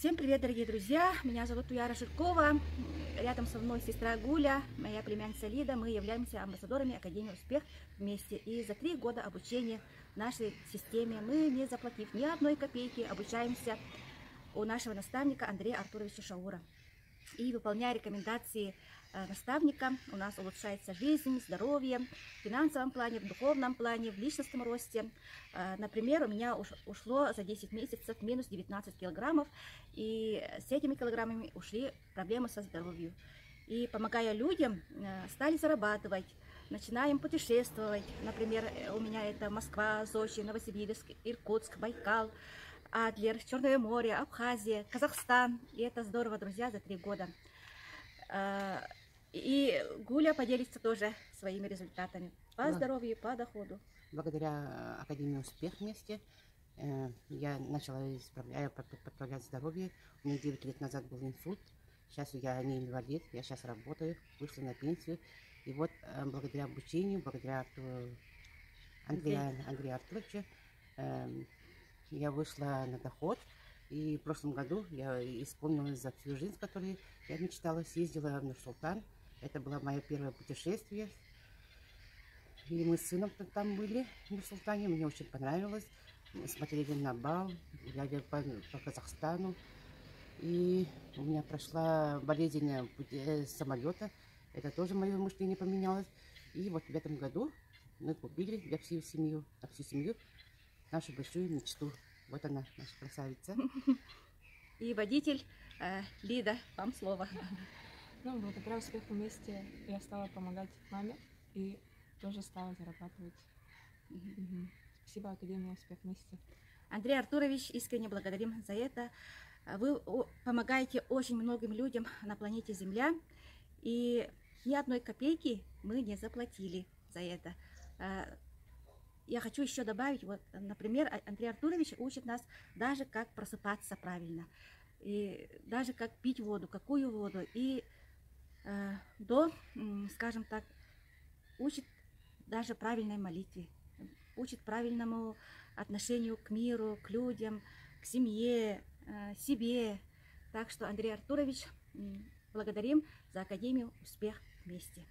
Всем привет, дорогие друзья! Меня зовут Уяра Жиркова. Рядом со мной сестра Гуля, моя племянница Лида. Мы являемся амбассадорами Академии Успех вместе. И за 3 года обучения в нашей системе мы, не заплатив ни одной копейки, обучаемся у нашего наставника Андрея Артуровича Шаура. И выполняя рекомендации наставника, у нас улучшается жизнь, здоровье в финансовом плане, в духовном плане, в личностном росте. Например, у меня ушло за 10 месяцев минус 19 килограммов, и с этими килограммами ушли проблемы со здоровьем. И помогая людям, стали зарабатывать, начинаем путешествовать. Например, у меня это Москва, Сочи, Новосибирск, Иркутск, Байкал, Адлер, Черное море, Абхазия, Казахстан. И это здорово, друзья, за 3 года. И Гуля поделится тоже своими результатами по здоровью, по доходу. Благодаря Академии Успех вместе я начала подправлять здоровье. У меня 9 лет назад был инсульт. Сейчас я не инвалид, я сейчас работаю, вышла на пенсию. И вот благодаря обучению, благодаря Андрею Артуровичу, я вышла на доход. И в прошлом году я исполнила за всю жизнь, которую я мечтала, съездила в Нур-Султан. Это было мое первое путешествие. И мы с сыном там были в Нур-Султане. Мне очень понравилось. Мы смотрели на бал, гуляли по Казахстану. И у меня прошла болезнь самолета. Это тоже мое мышление поменялось. И вот в этом году мы купили для всей семьи, на всю семью нашу большую мечту. Вот она, наша красавица. И водитель Лида, вам слово. Ну, благодаря успеху вместе я стала помогать маме и тоже стала зарабатывать. Спасибо Академии Успех вместе. Андрей Артурович, искренне благодарим за это. Вы помогаете очень многим людям на планете Земля, и ни одной копейки мы не заплатили за это. Я хочу еще добавить, вот, например, Андрей Артурович учит нас даже как просыпаться правильно, и даже как пить воду, какую воду, и скажем так, учит даже правильной молитве, учит правильному отношению к миру, к людям, к семье, себе. Так что, Андрей Артурович, благодарим за Академию Успех вместе.